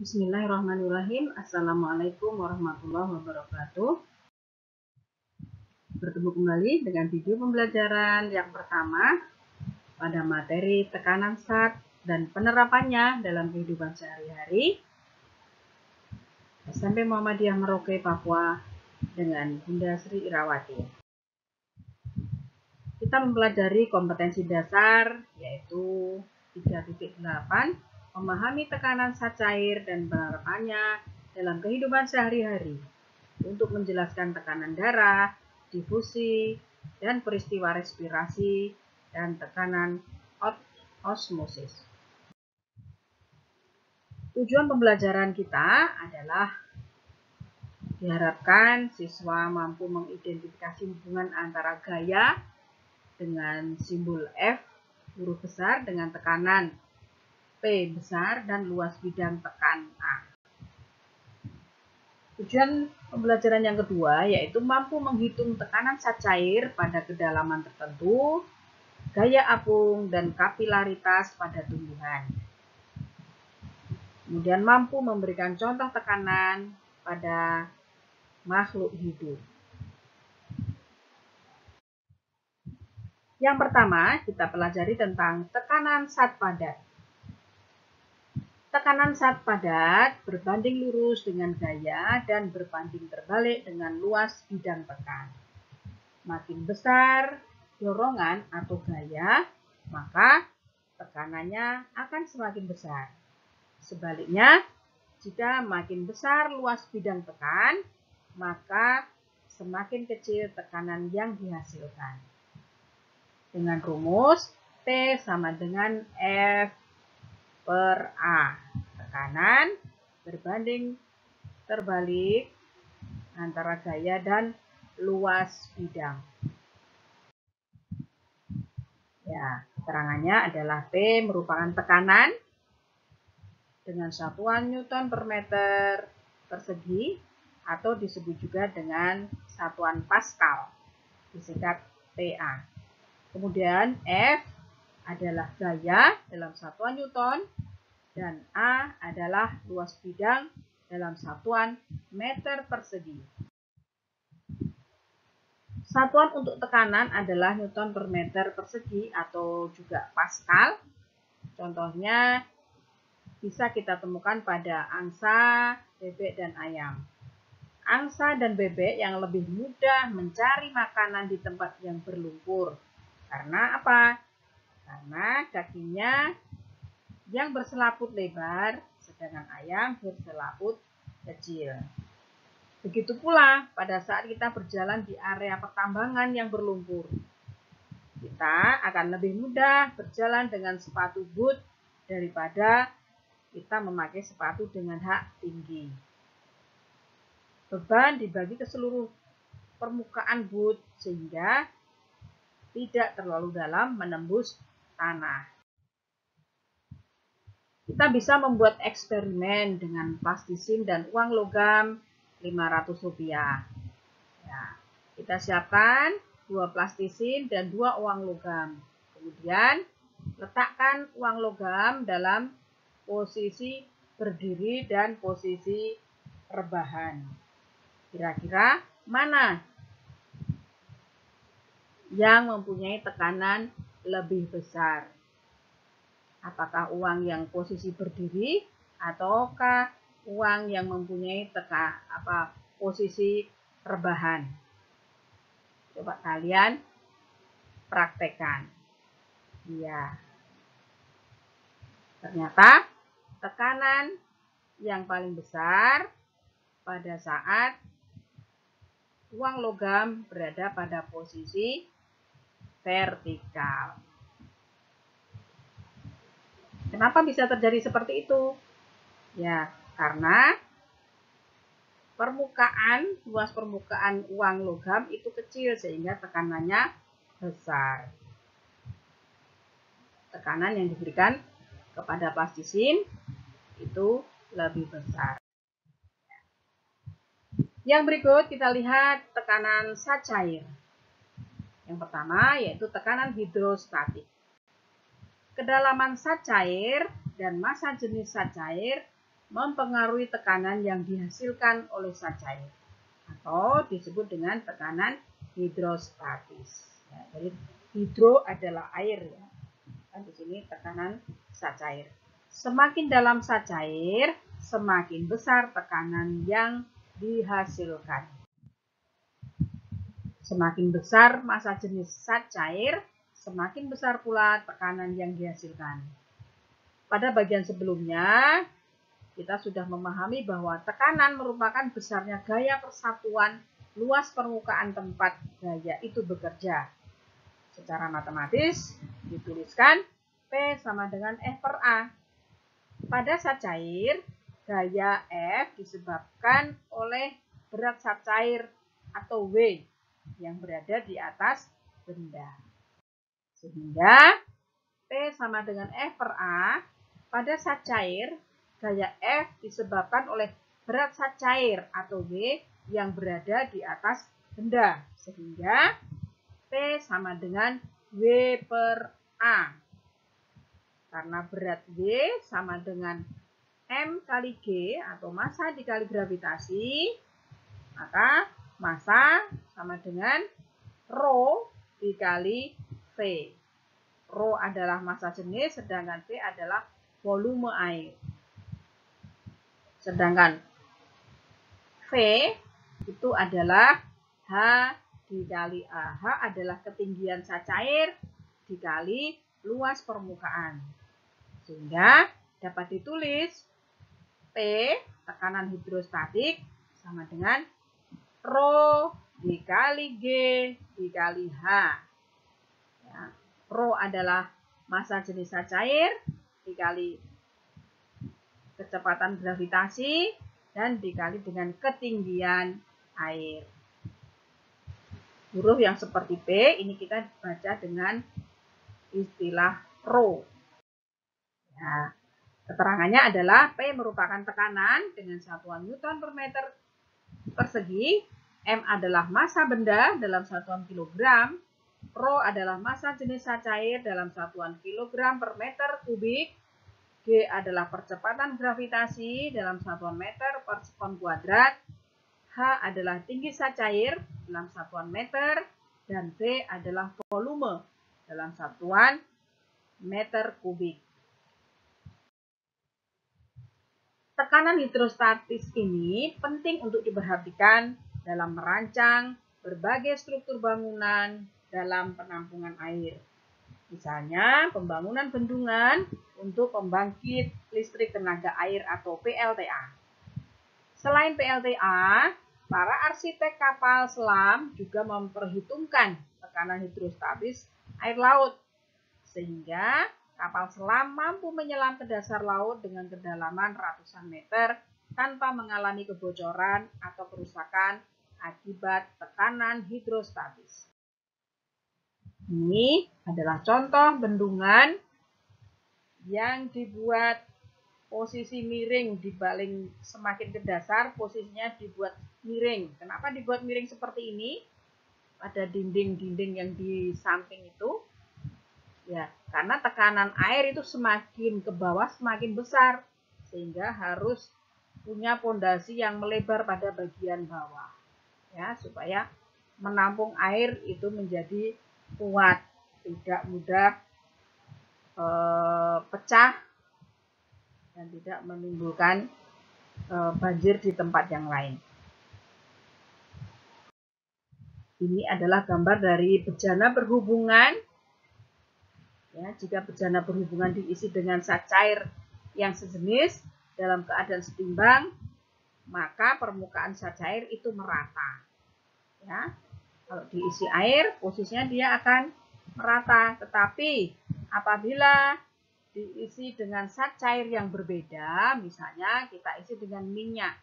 Bismillahirrahmanirrahim. Assalamualaikum warahmatullahi wabarakatuh. Bertemu kembali dengan video pembelajaran yang pertama pada materi tekanan zat dan penerapannya dalam kehidupan sehari-hari SMP Muhammadiyah Merauke, Papua dengan Bunda Sri Irawati. Kita mempelajari kompetensi dasar yaitu 3.8, memahami tekanan zat cair dan penerapannya dalam kehidupan sehari-hari untuk menjelaskan tekanan darah, difusi, dan peristiwa respirasi dan tekanan osmosis. Tujuan pembelajaran kita adalah diharapkan siswa mampu mengidentifikasi hubungan antara gaya dengan simbol F huruf besar dengan tekanan P besar dan luas bidang tekan A. Tujuan pembelajaran yang kedua yaitu mampu menghitung tekanan zat cair pada kedalaman tertentu, gaya apung, dan kapilaritas pada tumbuhan. Kemudian mampu memberikan contoh tekanan pada makhluk hidup. Yang pertama, kita pelajari tentang tekanan zat padat. Tekanan zat padat berbanding lurus dengan gaya dan berbanding terbalik dengan luas bidang tekan. Makin besar dorongan atau gaya, maka tekanannya akan semakin besar. Sebaliknya, jika makin besar luas bidang tekan, maka semakin kecil tekanan yang dihasilkan. Dengan rumus T sama dengan F per A. Tekanan berbanding terbalik antara gaya dan luas bidang. Ya, keterangannya adalah P merupakan tekanan dengan satuan Newton per meter persegi atau disebut juga dengan satuan Pascal, disingkat PA. Kemudian F adalah gaya dalam satuan Newton dan A adalah luas bidang dalam satuan meter persegi. Satuan untuk tekanan adalah Newton per meter persegi atau juga Pascal. Contohnya bisa kita temukan pada angsa, bebek, dan ayam. Angsa dan bebek yang lebih mudah mencari makanan di tempat yang berlumpur. Karena apa? Karena kakinya yang berselaput lebar, sedangkan ayam berselaput kecil. Begitu pula pada saat kita berjalan di area pertambangan yang berlumpur. Kita akan lebih mudah berjalan dengan sepatu boot daripada kita memakai sepatu dengan hak tinggi. Beban dibagi ke seluruh permukaan boot sehingga tidak terlalu dalam menembus tanah. Kita bisa membuat eksperimen dengan plastisin dan uang logam Rp500. Ya, kita siapkan 2 plastisin dan 2 uang logam. Kemudian letakkan uang logam dalam posisi berdiri dan posisi rebahan. Kira-kira mana yang mempunyai tekanan lebih besar? Apakah uang yang posisi berdiri ataukah uang yang mempunyai posisi rebahan? Coba kalian praktekkan. Ya. Ternyata tekanan yang paling besar pada saat uang logam berada pada posisi vertikal. Kenapa bisa terjadi seperti itu? Ya, karena luas permukaan uang logam itu kecil sehingga tekanannya besar. Tekanan yang diberikan kepada plastisin itu lebih besar. Yang berikut kita lihat tekanan zat cair. Yang pertama yaitu tekanan hidrostatik. Kedalaman zat cair dan massa jenis zat cair mempengaruhi tekanan yang dihasilkan oleh zat cair atau disebut dengan tekanan hidrostatis. Ya, jadi hidro adalah air ya. Kan di sini tekanan zat cair. Semakin dalam zat cair, semakin besar tekanan yang dihasilkan. Semakin besar massa jenis zat cair, semakin besar pula tekanan yang dihasilkan. Pada bagian sebelumnya, kita sudah memahami bahwa tekanan merupakan besarnya gaya persatuan luas permukaan tempat gaya itu bekerja. Secara matematis, dituliskan P sama dengan F per A. Pada zat cair, gaya F disebabkan oleh berat zat cair atau W yang berada di atas benda. Sehingga P sama dengan F per A, pada zat cair, gaya F disebabkan oleh berat zat cair atau W yang berada di atas benda. Sehingga P sama dengan W per A. Karena berat W sama dengan M kali G atau massa dikali gravitasi, maka massa sama dengan Rho dikali V. Rho adalah massa jenis, sedangkan V adalah volume air. Sedangkan V itu adalah H dikali A. H adalah ketinggian zat cair dikali luas permukaan. Sehingga dapat ditulis P, tekanan hidrostatik, sama dengan Rho dikali G dikali H. Ya. Rho adalah massa jenis zat cair dikali kecepatan gravitasi dan dikali dengan ketinggian air. Huruf yang seperti P ini kita baca dengan istilah Rho. Ya. Keterangannya adalah P merupakan tekanan dengan satuan Newton per meter persegi, M adalah massa benda dalam satuan kilogram, Rho adalah massa jenis zat cair dalam satuan kilogram per meter kubik, G adalah percepatan gravitasi dalam satuan meter per sekon kuadrat, H adalah tinggi zat cair dalam satuan meter, dan V adalah volume dalam satuan meter kubik. Tekanan hidrostatis ini penting untuk diperhatikan dalam merancang berbagai struktur bangunan dalam penampungan air. Misalnya pembangunan bendungan untuk pembangkit listrik tenaga air atau PLTA. Selain PLTA, para arsitek kapal selam juga memperhitungkan tekanan hidrostatis air laut, sehingga kapal selam mampu menyelam ke dasar laut dengan kedalaman ratusan meter tanpa mengalami kebocoran atau kerusakan akibat tekanan hidrostatis. Ini adalah contoh bendungan yang dibuat posisi miring dibalik semakin ke dasar, posisinya dibuat miring. Kenapa dibuat miring seperti ini? Pada dinding-dinding yang di samping itu. Ya, karena tekanan air itu semakin ke bawah semakin besar, sehingga harus punya pondasi yang melebar pada bagian bawah, ya, supaya menampung air itu menjadi kuat, tidak mudah pecah dan tidak menimbulkan banjir di tempat yang lain. Ini adalah gambar dari bejana berhubungan. Ya, jika bejana berhubungan diisi dengan zat cair yang sejenis dalam keadaan setimbang, maka permukaan zat cair itu merata. Ya, kalau diisi air, posisinya dia akan merata. Tetapi apabila diisi dengan zat cair yang berbeda, misalnya kita isi dengan minyak,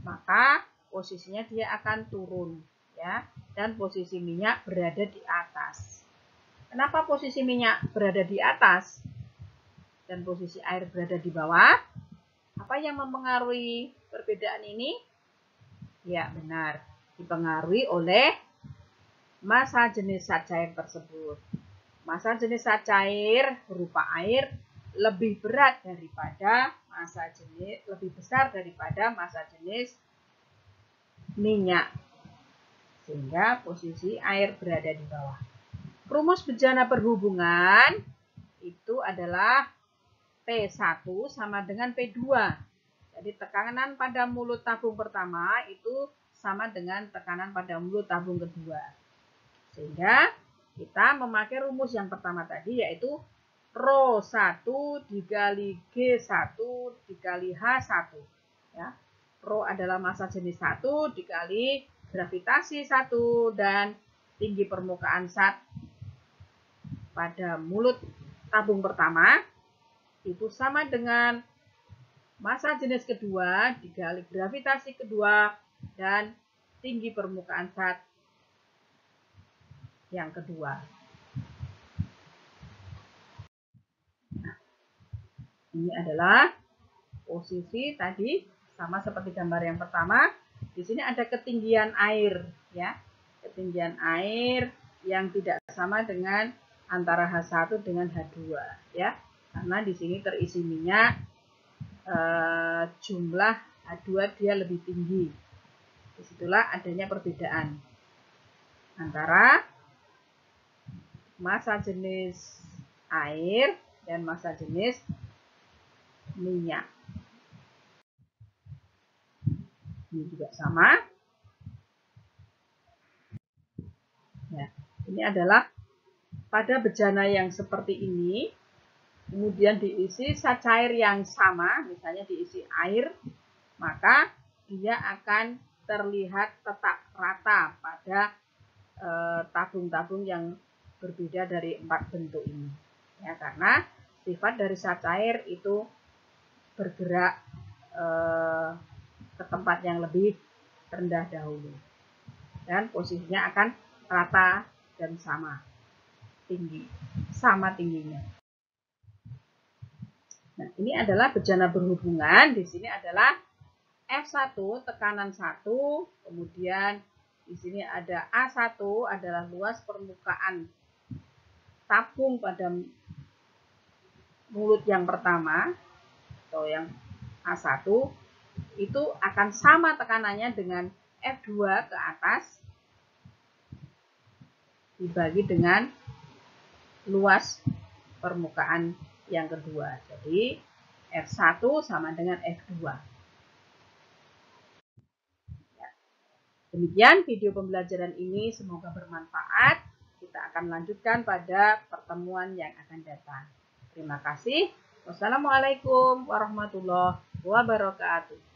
maka posisinya dia akan turun, ya, dan posisi minyak berada di atas. Kenapa posisi minyak berada di atas dan posisi air berada di bawah? Apa yang mempengaruhi perbedaan ini? Ya, benar. Dipengaruhi oleh massa jenis zat cair tersebut. Massa jenis zat cair berupa air lebih berat daripada massa jenis, lebih besar daripada massa jenis minyak. Sehingga posisi air berada di bawah. Rumus bejana perhubungan itu adalah P1 sama dengan P2. Jadi tekanan pada mulut tabung pertama itu sama dengan tekanan pada mulut tabung kedua. Sehingga kita memakai rumus yang pertama tadi, yaitu Rho1 dikali G1 dikali H1. Ya. Rho adalah massa jenis 1 dikali gravitasi 1 dan tinggi permukaan zat pada mulut tabung pertama itu sama dengan massa jenis kedua dikali gravitasi kedua dan tinggi permukaan zat yang kedua. Nah, ini adalah posisi tadi sama seperti gambar yang pertama. Di sini ada ketinggian air, ya, ketinggian air yang tidak sama dengan antara H1 dengan H2, ya, karena di sini terisi minyak, jumlah H2 dia lebih tinggi. Disitulah adanya perbedaan antara massa jenis air dan massa jenis minyak. Ini juga sama. Ya, ini adalah pada bejana yang seperti ini, kemudian diisi zat cair yang sama, misalnya diisi air, maka dia akan terlihat tetap rata pada tabung-tabung yang berbeda dari 4 bentuk ini. Ya, karena sifat dari zat cair itu bergerak ke tempat yang lebih rendah dahulu. Dan posisinya akan rata dan sama tinggi, sama tingginya. Nah, ini adalah bejana berhubungan. Di sini adalah F1 tekanan 1, kemudian di sini ada A1 adalah luas permukaan tabung pada mulut yang pertama atau yang A1 itu akan sama tekanannya dengan F2 ke atas dibagi dengan luas permukaan yang kedua. Jadi F1 sama dengan F2. Demikian video pembelajaran ini, semoga bermanfaat. Kita akan lanjutkan pada pertemuan yang akan datang. Terima kasih. Wassalamualaikum warahmatullahi wabarakatuh.